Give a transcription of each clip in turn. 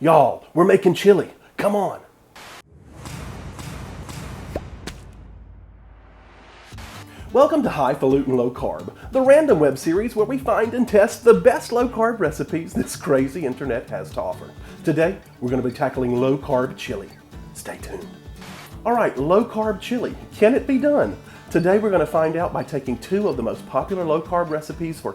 Y'all, we're making chili. Come on. Welcome to Highfalutin Low Carb, the random web series where we find and test the best low carb recipes this crazy internet has to offer. Today, we're going to be tackling low carb chili. Stay tuned. All right, low carb chili. Can it be done? Today we're going to find out by taking two of the most popular low carb recipes for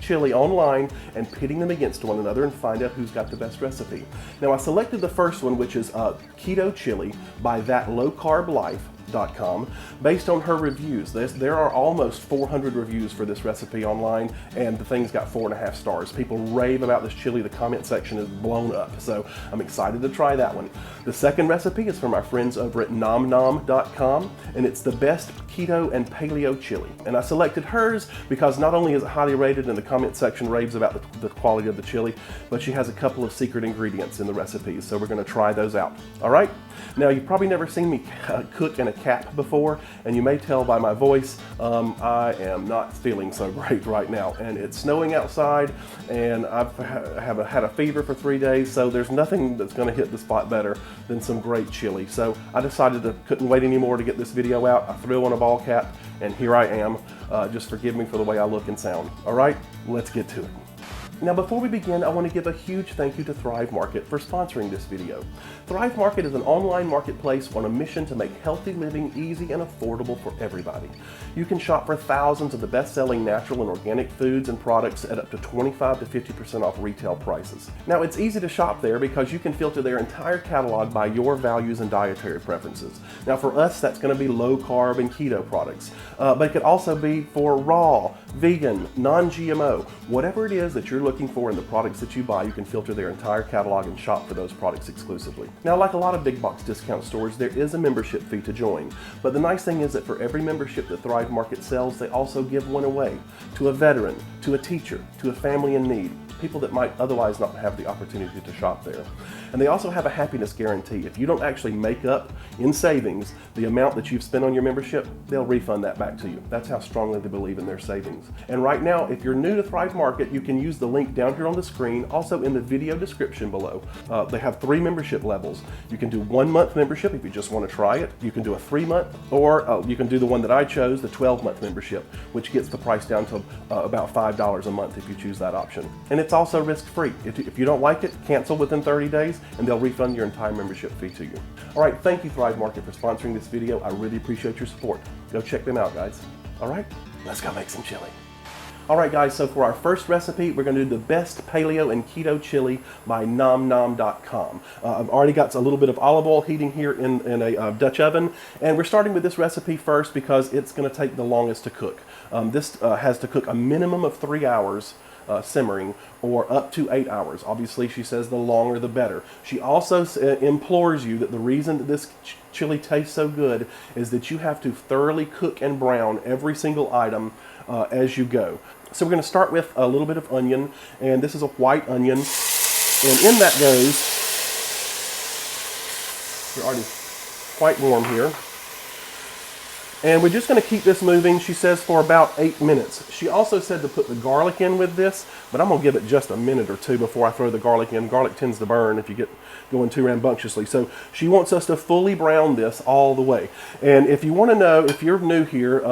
chili online and pitting them against one another and find out who's got the best recipe. Now I selected the first one, which is Keto Chili by ThatLowCarbLife.com, based on her reviews. There are almost 400 reviews for this recipe online, and the thing's got 4.5 stars. People rave about this chili. The comment section is blown up, so I'm excited to try that one. The second recipe is from our friends over at Gnom-Gnom.com, and it's the best keto and paleo chili. And I selected hers because not only is it highly rated and the comment section raves about the quality of the chili, but she has a couple of secret ingredients in the recipes, so we're going to try those out. All right? Now, you've probably never seen me cook in a cap before, and you may tell by my voice, I am not feeling so great right now. And it's snowing outside, and I've had a fever for 3 days, so there's nothing that's going to hit the spot better than some great chili. So I decided I couldn't wait anymore to get this video out. I threw on a ball cap, and here I am. Just forgive me for the way I look and sound. All right, let's get to it. Now before we begin, I want to give a huge thank you to Thrive Market for sponsoring this video. Thrive Market is an online marketplace on a mission to make healthy living easy and affordable for everybody. You can shop for thousands of the best-selling natural and organic foods and products at up to 25 to 50% off retail prices. Now it's easy to shop there because you can filter their entire catalog by your values and dietary preferences. Now for us, that's going to be low carb and keto products, but it could also be for raw, vegan, non-GMO, whatever it is that you're looking for in the products that you buy. You can filter their entire catalog and shop for those products exclusively. Now, like a lot of big box discount stores, there is a membership fee to join, but the nice thing is that for every membership that Thrive Market sells, they also give one away to a veteran, to a teacher, to a family in need, people that might otherwise not have the opportunity to shop there. And they also have a happiness guarantee. If you don't actually make up in savings the amount that you've spent on your membership, they'll refund that back to you. That's how strongly they believe in their savings. And right now, if you're new to Thrive Market, you can use the link down here on the screen, also in the video description below. They have 3 membership levels. You can do 1 month membership if you just want to try it. You can do a 3-month, or you can do the one that I chose, the 12-month membership, which gets the price down to about $5 a month if you choose that option. And it's also risk-free. If you don't like it, cancel within 30 days and they'll refund your entire membership fee to you. All right, thank you Thrive Market for sponsoring this video. I really appreciate your support. Go check them out, guys. All right, let's go make some chili. All right, guys, so for our first recipe, we're going to do the best paleo and keto chili by Gnom-Gnom.com. I've already got a little bit of olive oil heating here in a Dutch oven, and we're starting with this recipe first because it's going to take the longest to cook. This has to cook a minimum of 3 hours simmering, or up to 8 hours. Obviously, she says the longer the better. She also implores you that the reason that this chili tastes so good is that you have to thoroughly cook and brown every single item as you go. So we're going to start with a little bit of onion, and this is a white onion, and in that goes, we're already quite warm here. And we're just going to keep this moving, she says, for about 8 minutes. She also said to put the garlic in with this, but I'm going to give it just a minute or two before I throw the garlic in. Garlic tends to burn if you get going too rambunctiously. So she wants us to fully brown this all the way. And if you want to know, if you're new here,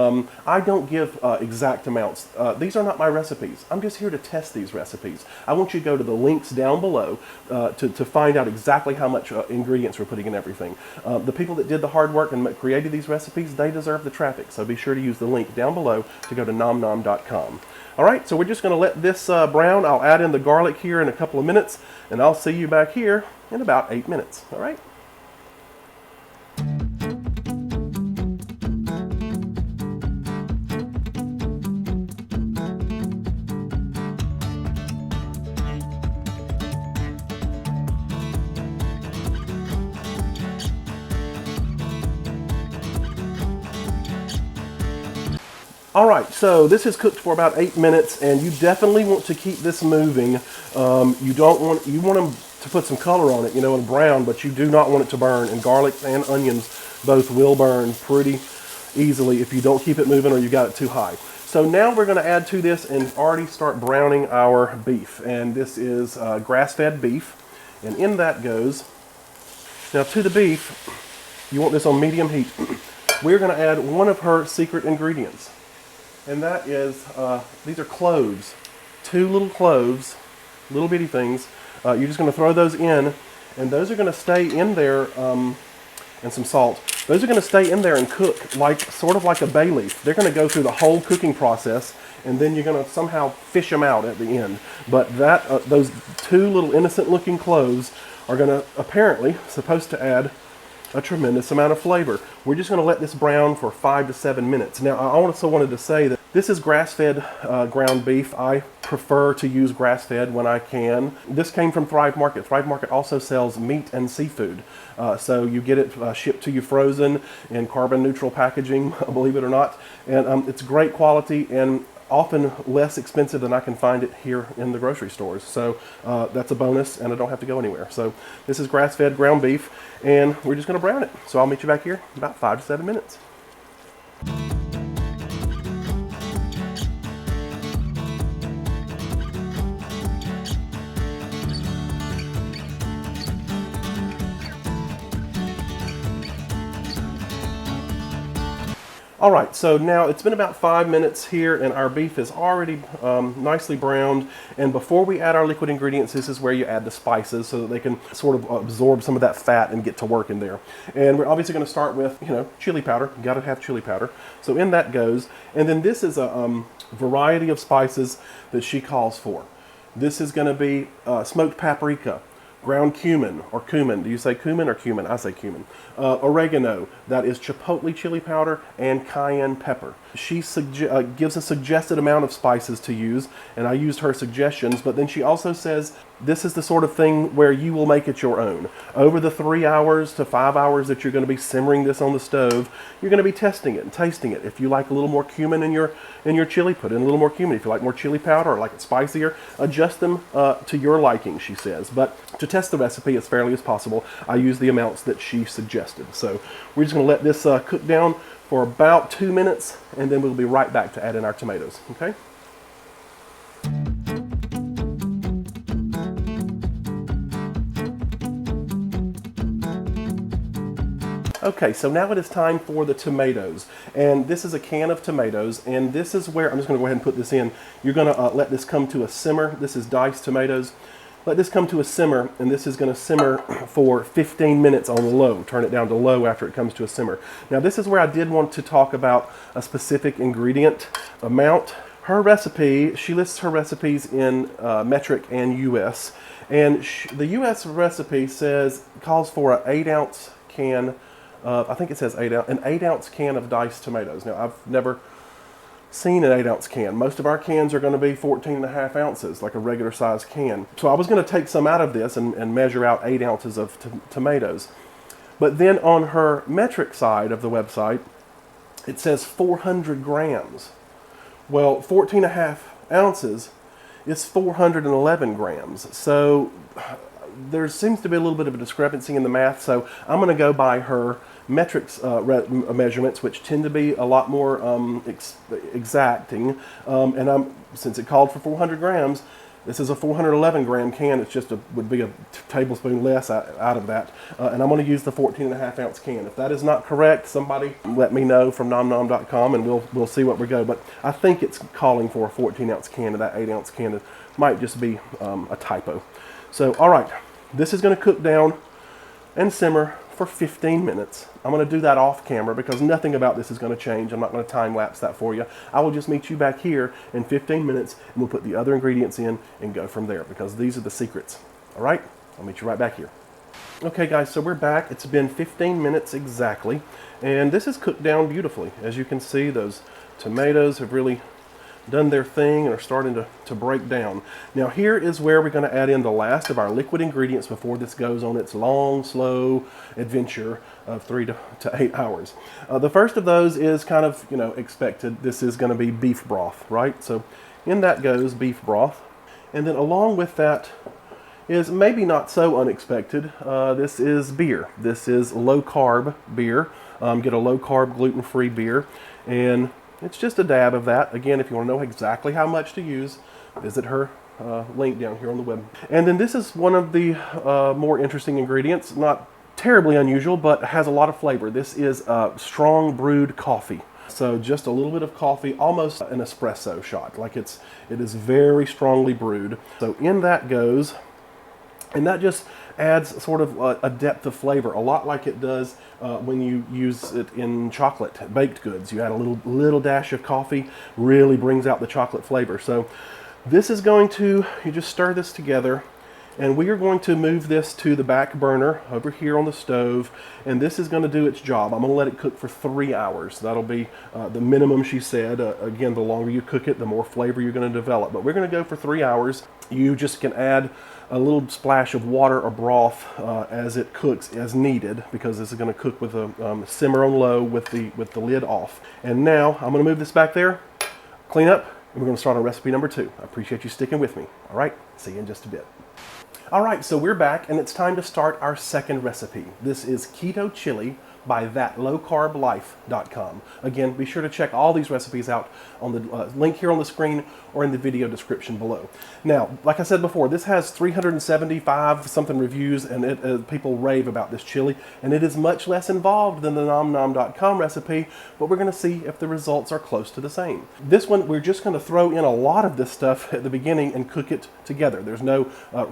I don't give exact amounts. These are not my recipes. I'm just here to test these recipes. I want you to go to the links down below to find out exactly how much ingredients we're putting in everything. The people that did the hard work and created these recipes, they deserve the traffic. So be sure to use the link down below to go to Gnom-Gnom.com. All right, so we're just going to let this brown. I'll add in the garlic here in a couple of minutes, and I'll see you back here in about 8 minutes. All right. All right, so this is cooked for about 8 minutes, and you definitely want to keep this moving. You want them to put some color on it, and brown, but you do not want it to burn. And garlic and onions both will burn pretty easily if you don't keep it moving or you got it too high. So now we're going to add to this and already start browning our beef. And this is grass-fed beef. And in that goes, now to the beef, you want this on medium heat. We're going to add one of her secret ingredients. And that is, these are cloves. 2 little cloves, little bitty things. You're just going to throw those in, and those are going to stay in there, and some salt. Those are going to stay in there and cook like sort of like a bay leaf. They're going to go through the whole cooking process, and then you're going to somehow fish them out at the end. But that those 2 little innocent looking cloves are going to apparently supposed to add a tremendous amount of flavor. We're just going to let this brown for 5 to 7 minutes. Now, I also wanted to say that this is grass-fed ground beef. I prefer to use grass-fed when I can. This came from Thrive Market. Thrive Market also sells meat and seafood. So you get it shipped to you frozen in carbon-neutral packaging, believe it or not. And it's great quality and often less expensive than I can find it here in the grocery stores. So that's a bonus, and I don't have to go anywhere. So this is grass-fed ground beef, and we're just going to brown it. So I'll meet you back here in about 5 to 7 minutes. All right, so now it's been about 5 minutes here, and our beef is already nicely browned. And before we add our liquid ingredients, this is where you add the spices so that they can sort of absorb some of that fat and get to work in there. And we're obviously going to start with, chili powder. You got to have chili powder. So in that goes. And then this is a variety of spices that she calls for. This is going to be smoked paprika, ground cumin or cumin. Do you say cumin or cumin? I say cumin. Oregano, that is chipotle chili powder, and cayenne pepper. She gives a suggested amount of spices to use, and I used her suggestions, but then she also says this is the sort of thing where you will make it your own. Over the 3 hours to 5 hours that you're going to be simmering this on the stove, you're going to be testing it and tasting it. If you like a little more cumin in your chili, put in a little more cumin. If you like more chili powder or like it spicier, adjust them to your liking, she says. But to test the recipe as fairly as possible, I use the amounts that she suggested. So we're just going to let this cook down for about 2 minutes, and then we'll be right back to add in our tomatoes, okay? Okay, so now it is time for the tomatoes. And this is a can of tomatoes, and this is where, I'm just going to go ahead and put this in. You're going to let this come to a simmer. This is diced tomatoes. Let this come to a simmer, and this is going to simmer for 15 minutes on low. Turn it down to low after it comes to a simmer. Now this is where I did want to talk about a specific ingredient amount. Her recipe, she lists her recipes in metric and US. And the US recipe calls for an 8-ounce can, I think it says an 8-ounce can of diced tomatoes. Now I've never seen an 8-ounce can. Most of our cans are going to be 14.5 ounces, like a regular size can. So I was going to take some out of this and measure out 8 ounces of tomatoes. But then on her metric side of the website, it says 400 grams. Well, 14.5 ounces is 411 grams. So there seems to be a little bit of a discrepancy in the math. So I'm going to go by her metrics measurements, which tend to be a lot more exacting, and since it called for 400 grams, this is a 411 gram can. It's just would be a tablespoon less out of that, and I'm going to use the 14.5 ounce can. If that is not correct, somebody let me know from Gnom-Gnom.com, and we'll see what we go. But I think it's calling for a 14 ounce can, and that 8 ounce can might just be a typo. So all right, this is going to cook down and simmer for 15 minutes. I'm going to do that off camera because nothing about this is going to change. I'm not going to time lapse that for you. I will just meet you back here in 15 minutes, and we'll put the other ingredients in and go from there, because these are the secrets. All right, I'll meet you right back here. Okay guys, so we're back. It's been 15 minutes exactly, and this is cooked down beautifully. As you can see, those tomatoes have really done their thing and are starting to break down. Now here is where we're going to add in the last of our liquid ingredients before this goes on its long, slow adventure of 3 to 8 hours. The first of those is kind of, expected. This is going to be beef broth, right? So in that goes beef broth. And then along with that is maybe not so unexpected. This is beer. This is low carb beer. Get a low carb gluten-free beer, and it's just a dab of that. Again, if you want to know exactly how much to use, visit her link down here on the web. And then this is one of the more interesting ingredients, not terribly unusual, but has a lot of flavor. This is strong brewed coffee. So just a little bit of coffee, almost an espresso shot. Like it is very strongly brewed. So in that goes, and that just adds sort of a depth of flavor, a lot like it does when you use it in chocolate, baked goods. You add a little dash of coffee, really brings out the chocolate flavor. So this is going to, you just stir this together, and we are going to move this to the back burner over here on the stove, and this is going to do its job. I'm going to let it cook for 3 hours. That'll be the minimum, she said. Again, the longer you cook it, the more flavor you're going to develop. But we're going to go for 3 hours. You just can add a little splash of water or broth as it cooks as needed, because this is going to cook with a simmer on low with the lid off. And now I'm going to move this back there, clean up, and we're going to start on recipe number 2. I appreciate you sticking with me. All right, see you in just a bit. All right, so we're back, and it's time to start our second recipe. This is Keto Chili by thatlowcarblife.com. Again, be sure to check all these recipes out on the link here on the screen or in the video description below. Now, like I said before, this has 375 something reviews, and people rave about this chili, and it is much less involved than the Gnom-Gnom.com recipe, but we're going to see if the results are close to the same. This one, we're just going to throw in a lot of this stuff at the beginning and cook it together. There's no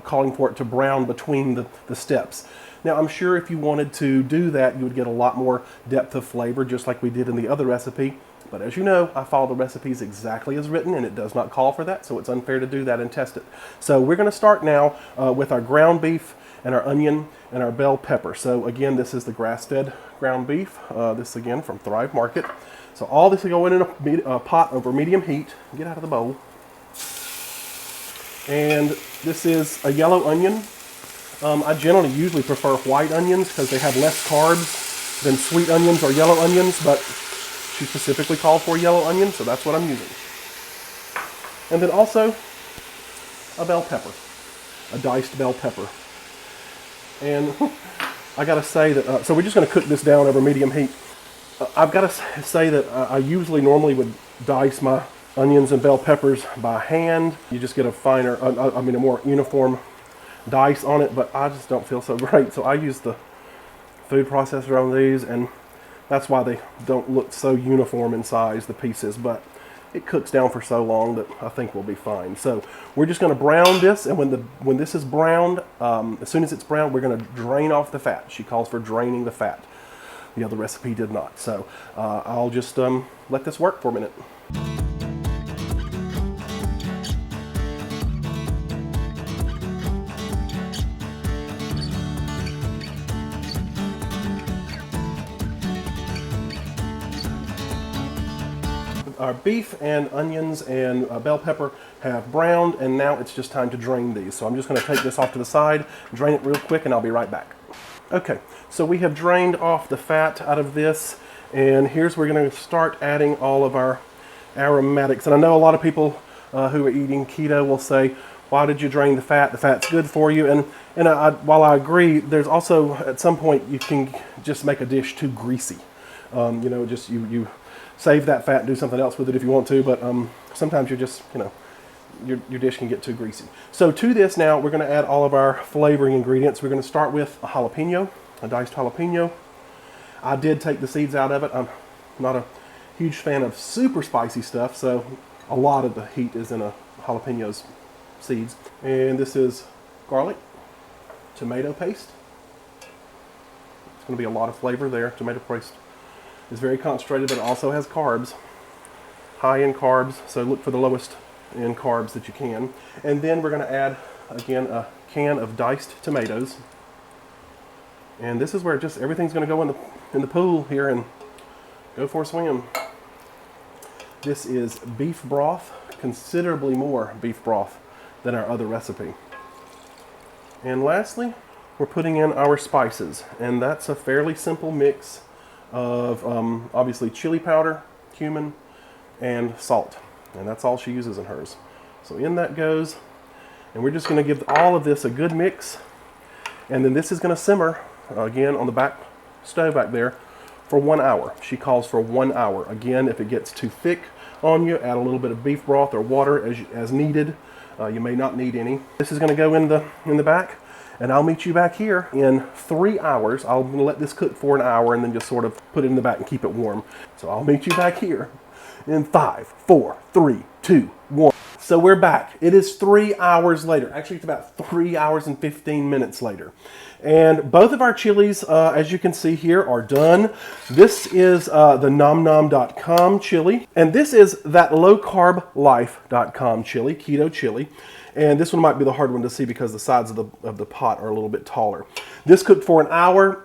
calling for it to brown between the steps. Now, I'm sure if you wanted to do that, you would get a lot more depth of flavor, just like we did in the other recipe. But as you know, I follow the recipes exactly as written, and it does not call for that, so it's unfair to do that and test it. So we're going to start now with our ground beef and our onion and our bell pepper. So again, this is the grass-fed ground beef. This again from Thrive Market. So all this will go in a pot over medium heat. Get out of the bowl. And this is a yellow onion. I generally usually prefer white onions because they have less carbs than sweet onions or yellow onions, but she specifically called for yellow onion, so that's what I'm using. And then also a bell pepper, a diced bell pepper. And I gotta say that, so we're just gonna cook this down over medium heat. I've gotta say that I normally would dice my onions and bell peppers by hand. You just get a finer, a more uniform dice on it, but I just don't feel so great, so I use the food processor on these, and that's why they don't look so uniform in size, the pieces, but it cooks down for so long that I think we'll be fine. So we're just going to brown this, and when this is browned, as soon as it's brown, we're going to drain off the fat. She calls for draining the fat. The other recipe did not, so I'll just let this work for a minute. Our beef and onions and bell pepper have browned, and now it's just time to drain these. So I'm just going to take this off to the side, drain it real quick, and I'll be right back. Okay, so we have drained off the fat out of this, and here's where we're going to start adding all of our aromatics. And I know a lot of people who are eating keto will say, why did you drain the fat? The fat's good for you. And while I agree, there's also, at some point, you can just make a dish too greasy. Just you save that fat and do something else with it if you want to, but sometimes you're just, your dish can get too greasy. So to this now, we're going to add all of our flavoring ingredients. We're going to start with a jalapeno, a diced jalapeno. I did take the seeds out of it. I'm not a huge fan of super spicy stuff, so a lot of the heat is in a jalapeno's seeds. And this is garlic, tomato paste. It's going to be a lot of flavor there. Tomato paste is very concentrated, but it also has carbs, high in carbs, so look for the lowest in carbs that you can. And then we're going to add, again, a can of diced tomatoes. And this is where just everything's going to go in the pool here and go for a swim. This is beef broth, considerably more beef broth than our other recipe. And lastly, we're putting in our spices, and that's a fairly simple mix of obviously chili powder, cumin, and salt. And that's all she uses in hers. So in that goes, and we're just going to give all of this a good mix. And then this is going to simmer, again, on the back stove back there for 1 hour. She calls for 1 hour. Again, if it gets too thick on you, add a little bit of beef broth or water as needed. You may not need any. This is gonna go in the back, and I'll meet you back here in 3 hours. I'll let this cook for an hour and then just sort of put it in the back and keep it warm. So I'll meet you back here in 5, 4, 3, 2, 1. So we're back. It is 3 hours later. Actually, it's about 3 hours and 15 minutes later. And both of our chilies, as you can see here, are done. This is the Gnom-Gnom.com chili. And this is that lowcarblife.com chili, Keto Chili. And this one might be the hard one to see because the sides of the pot are a little bit taller. This cooked for an hour.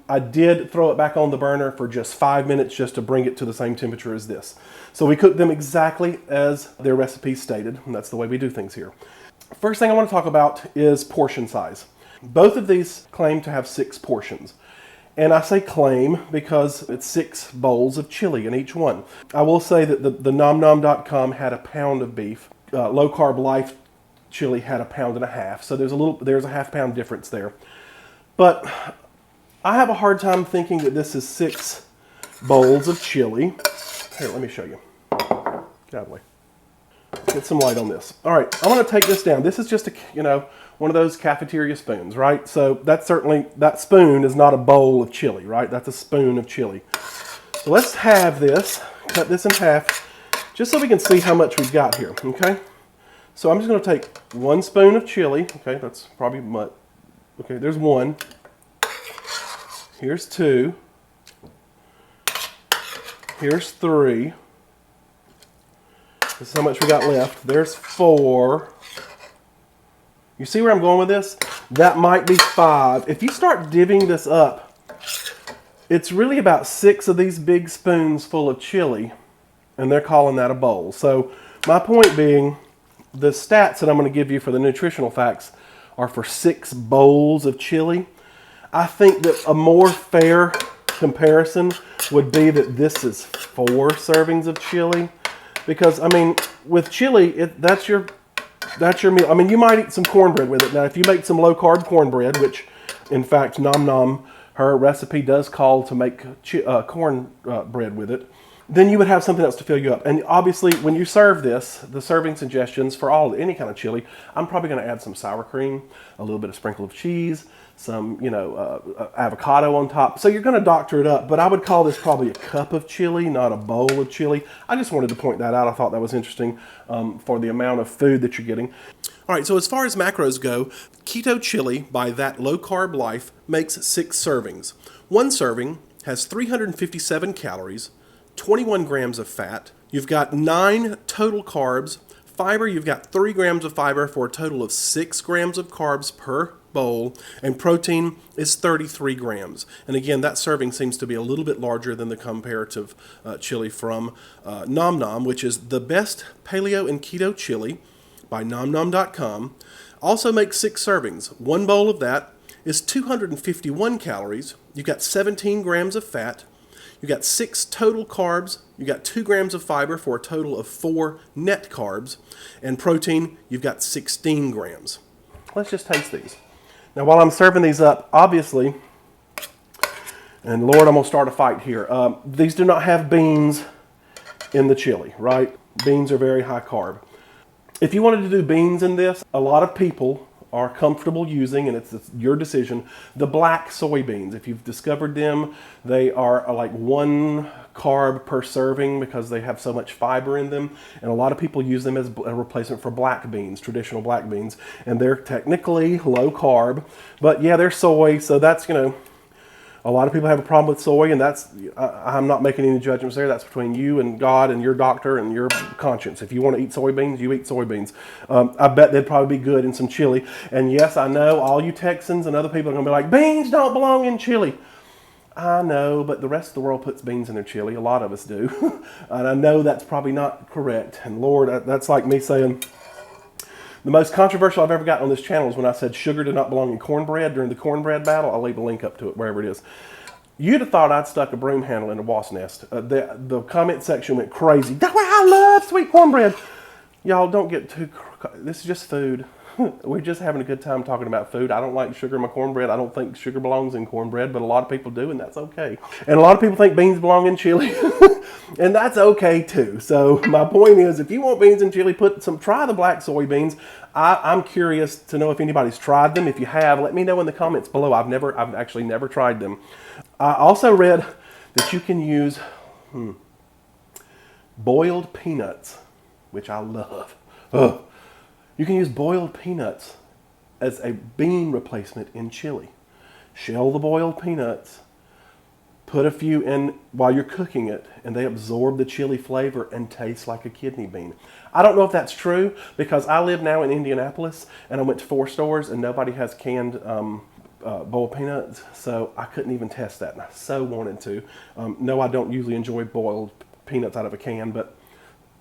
I did throw it back on the burner for just 5 minutes just to bring it to the same temperature as this. So we cooked them exactly as their recipe stated, and that's the way we do things here. First thing I want to talk about is portion size. Both of these claim to have 6 portions. And I say claim because it's 6 bowls of chili in each one. I will say that the Gnom-Gnom.com had a pound of beef. Low Carb Life chili had a pound and a half. So there's a half-pound difference there. But I have a hard time thinking that this is 6 bowls of chili. Here, let me show you. Get out of the way. Get some light on this. All right, I want to take this down. This is just one of those cafeteria spoons, right? So that spoon is not a bowl of chili, right? That's a spoon of chili. So let's have this, cut this in half, just so we can see how much we've got here, okay? So I'm just going to take 1 spoon of chili. Okay, that's probably much. Okay, there's 1. Here's 2. Here's 3. This is how much we got left. There's 4. You see where I'm going with this? That might be 5. If you start divvying this up, it's really about 6 of these big spoons full of chili, and they're calling that a bowl. So my point being, the stats that I'm going to give you for the nutritional facts are for 6 bowls of chili. I think that a more fair comparison would be that this is 4 servings of chili. Because, I mean, with chili, that's your meal. I mean, you might eat some cornbread with it. Now, if you make some low-carb cornbread, which, in fact, Gnom-Gnom, her recipe does call to make cornbread with it, then you would have something else to fill you up. And obviously, when you serve this, the serving suggestions for any kind of chili, I'm probably going to add some sour cream, a little bit of sprinkle of cheese, some, avocado on top. So you're going to doctor it up, but I would call this probably a cup of chili, not a bowl of chili. I just wanted to point that out. I thought that was interesting for the amount of food that you're getting. All right, so as far as macros go, Keto Chili by That Low Carb Life makes 6 servings. 1 serving has 357 calories, 21 grams of fat. You've got 9 total carbs. Fiber, you've got 3 grams of fiber for a total of 6 grams of carbs per bowl, and protein is 33 grams. And again, that serving seems to be a little bit larger than the comparative chili from Gnom-Gnom, which is the best paleo and keto chili by Gnom-Gnom.com. Also makes 6 servings. 1 bowl of that is 251 calories. You've got 17 grams of fat. You've got 6 total carbs. You've got 2 grams of fiber for a total of 4 net carbs. And protein, you've got 16 grams. Let's just taste these. Now, while I'm serving these up, obviously, and Lord, I'm going to start a fight here. These do not have beans in the chili, right? Beans are very high carb. If you wanted to do beans in this, a lot of people are comfortable using, and it's your decision, the black soybeans. If you've discovered them, they are like 1 carb per serving because they have so much fiber in them, and a lot of people use them as a replacement for black beans, traditional black beans, and they're technically low carb, but yeah, they're soy, so that's, a lot of people have a problem with soy, and that's, I'm not making any judgments there. That's between you and God and your doctor and your conscience. If you want to eat soybeans, you eat soybeans. I bet they'd probably be good in some chili. And yes, I know all you Texans and other people are going to be like, beans don't belong in chili. I know, but the rest of the world puts beans in their chili. A lot of us do. And I know that's probably not correct. And Lord, that's like me saying, the most controversial I've ever gotten on this channel is when I said sugar did not belong in cornbread during the cornbread battle. I'll leave a link up to it, wherever it is. You'd have thought I'd stuck a broom handle in a wasp nest. The comment section went crazy. I love sweet cornbread. Y'all don't get too, this is just food. We're just having a good time talking about food. I don't like sugar in my cornbread. I don't think sugar belongs in cornbread, but a lot of people do, and that's okay. And a lot of people think beans belong in chili, and that's okay too. So my point is, if you want beans in chili, try the black soybeans. I'm curious to know if anybody's tried them. If you have, let me know in the comments below. I've actually never tried them. I also read that you can use boiled peanuts, which I love. Ugh. You can use boiled peanuts as a bean replacement in chili. Shell the boiled peanuts, put a few in while you're cooking it, and they absorb the chili flavor and taste like a kidney bean. I don't know if that's true because I live now in Indianapolis, and I went to 4 stores and nobody has canned boiled peanuts, so I couldn't even test that, and I so wanted to. No, I don't usually enjoy boiled peanuts out of a can, but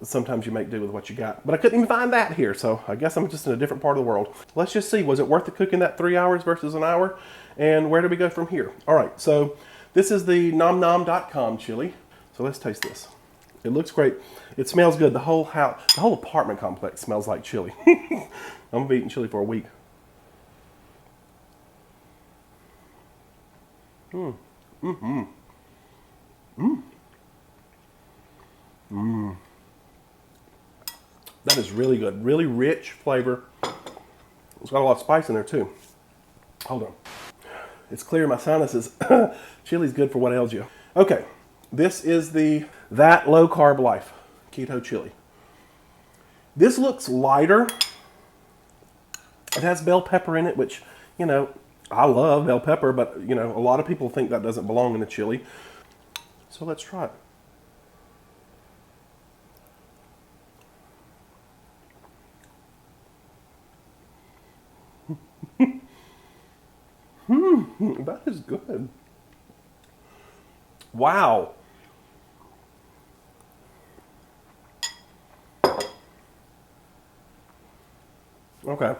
sometimes you make do with what you got. But I couldn't even find that here, so I guess I'm just in a different part of the world. Let's just see, was it worth the cooking that 3 hours versus an hour? And where do we go from here? All right, so this is the Gnom-Gnom.com chili. So let's taste this. It looks great. It smells good. The whole house, the whole apartment complex smells like chili. I'm gonna be eating chili for a week. That is really good. Really rich flavor. It's got a lot of spice in there too. Hold on. It's clear my sinuses. Chili's good for what ails you. Okay, this is That Low Carb Life Keto Chili. This looks lighter. It has bell pepper in it, which, you know, I love bell pepper, but, you know, a lot of people think that doesn't belong in a chili. So let's try it. That is good. Wow. Okay.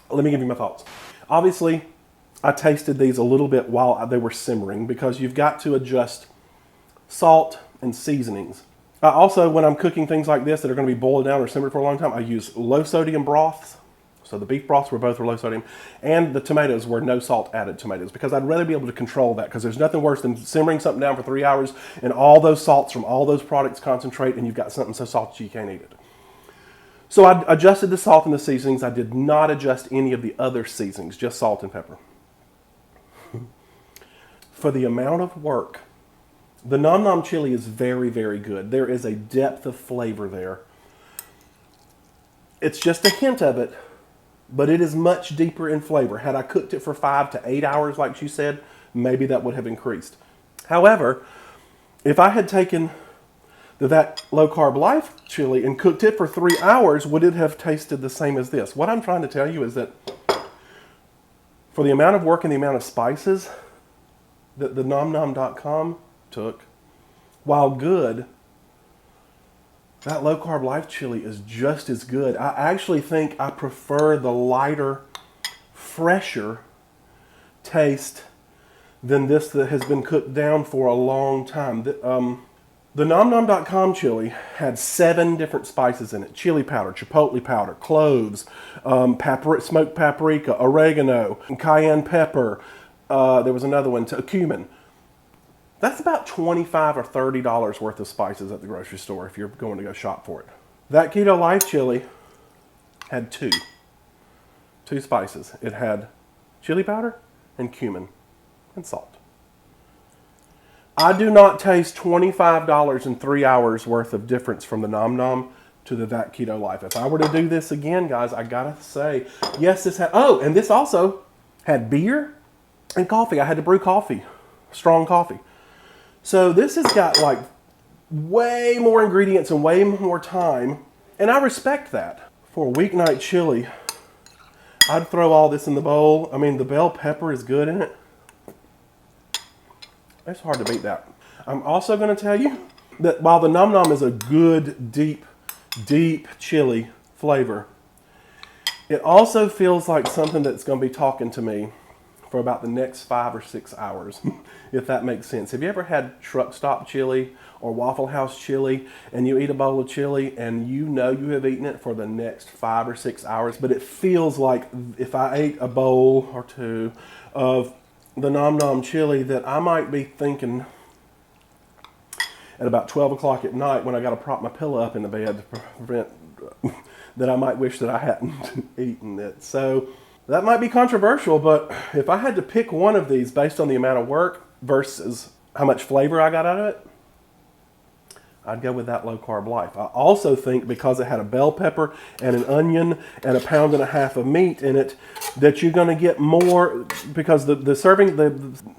Let me give you my thoughts. Obviously, I tasted these a little bit while they were simmering because you've got to adjust salt and seasonings. Also, when I'm cooking things like this that are going to be boiled down or simmered for a long time, I use low sodium broths. So the beef broths were both low sodium, and the tomatoes were no salt added tomatoes because I'd rather be able to control that, because there's nothing worse than simmering something down for 3 hours and all those salts from all those products concentrate and you've got something so salty you can't eat it. So I adjusted the salt and the seasonings. I did not adjust any of the other seasonings, just salt and pepper. For the amount of work, the Gnom-Gnom chili is very, very good. There is a depth of flavor there. It's just a hint of it, but it is much deeper in flavor. Had I cooked it for 5 to 8 hours, like she said, maybe that would have increased. However, if I had taken That Low Carb Life chili and cooked it for 3 hours, would it have tasted the same as this? What I'm trying to tell you is that for the amount of work and the amount of spices that the Gnom-Gnom.com took, while good, that Low Carb Life chili is just as good. I actually think I prefer the lighter, fresher taste than this that has been cooked down for a long time. The Gnom-Gnom.com chili had 7 different spices in it. Chili powder, chipotle powder, cloves, smoked paprika, oregano, cayenne pepper. There was another one, cumin. That's about $25 or $30 worth of spices at the grocery store if you're going to go shop for it. That Keto Life chili had 2 spices. It had chili powder and cumin and salt. I do not taste $25 in 3 hours worth of difference from the Gnom-Gnom to the That Keto Life. If I were to do this again, guys, I gotta say, yes, this had, oh, and this also had beer and coffee. I had to brew coffee, strong coffee. So this has got like way more ingredients and way more time, and I respect that. For a weeknight chili, I'd throw all this in the bowl. I mean, the bell pepper is good in it. It's hard to beat that. I'm also going to tell you that while the Gnom-Gnom is a good, deep chili flavor, it also feels like something that's going to be talking to me for about the next 5 or 6 hours, if that makes sense. Have you ever had truck stop chili or Waffle House chili, and you eat a bowl of chili and you know you have eaten it for the next 5 or 6 hours, but it feels like if I ate a bowl or two of the Gnom-Gnom chili that I might be thinking at about 12 o'clock at night when I got to prop my pillow up in the bed to prevent that I might wish that I hadn't eaten it. So that might be controversial, but if I had to pick one of these based on the amount of work versus how much flavor I got out of it, I'd go with that low carb life. I also think because it had a bell pepper and an onion and a pound and a half of meat in it, that you're going to get more, because the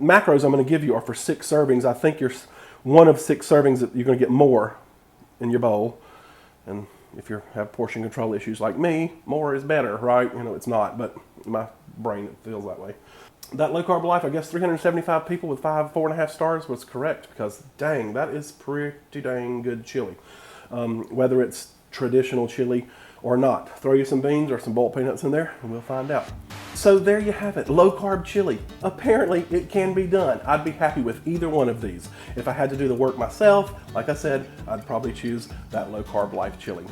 macros I'm going to give you are for 6 servings. I think you're one of 6 servings that you're going to get more in your bowl. And if you have portion control issues like me, more is better, right? You know, it's not, but my brain, it feels that way. That low carb life, I guess 375 people with 4.5 stars was correct, because dang, that is pretty dang good chili. Whether it's traditional chili or not. Throw you some beans or some boiled peanuts in there and we'll find out. So there you have it, low carb chili. Apparently it can be done. I'd be happy with either one of these. If I had to do the work myself, like I said, I'd probably choose that low carb life chili.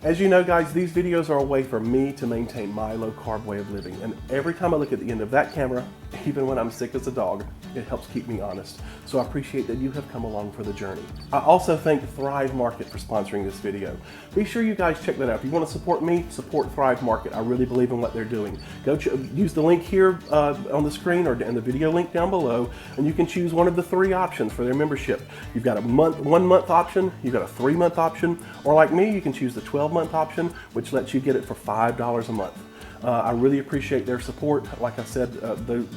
As you know, guys, these videos are a way for me to maintain my low carb way of living. And every time I look at the end of that camera, even when I'm sick as a dog, it helps keep me honest. So I appreciate that you have come along for the journey. I also thank Thrive Market for sponsoring this video. Be sure you guys check that out. If you want to support me, support Thrive Market. I really believe in what they're doing. Go use the link here on the screen or in the video link down below, and you can choose one of the 3 options for their membership. You've got a 1 month option, you've got a 3-month option, or like me, you can choose the 12-month option, which lets you get it for $5 a month. I really appreciate their support. Like I said,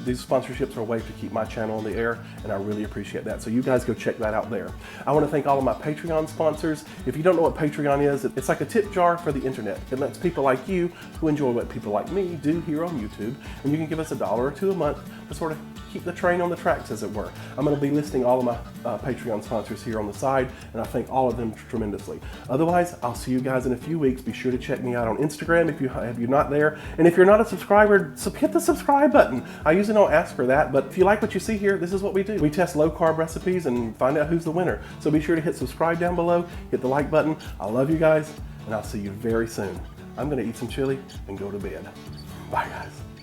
these sponsorships are a way to keep my channel on the air, and I really appreciate that. So you guys go check that out there. I want to thank all of my Patreon sponsors. If you don't know what Patreon is, it's like a tip jar for the internet. It lets people like you who enjoy what people like me do here on YouTube, and you can give us $1 or $2 a month to sort of keep the train on the tracks, as it were. I'm going to be listing all of my Patreon sponsors here on the side, and I thank all of them tremendously. Otherwise, I'll see you guys in a few weeks. Be sure to check me out on Instagram if you're not there. And if you're not a subscriber, hit the subscribe button. I usually don't ask for that, but if you like what you see here, this is what we do. We test low carb recipes and find out who's the winner. So be sure to hit subscribe down below, hit the like button. I love you guys, and I'll see you very soon. I'm going to eat some chili and go to bed. Bye, guys.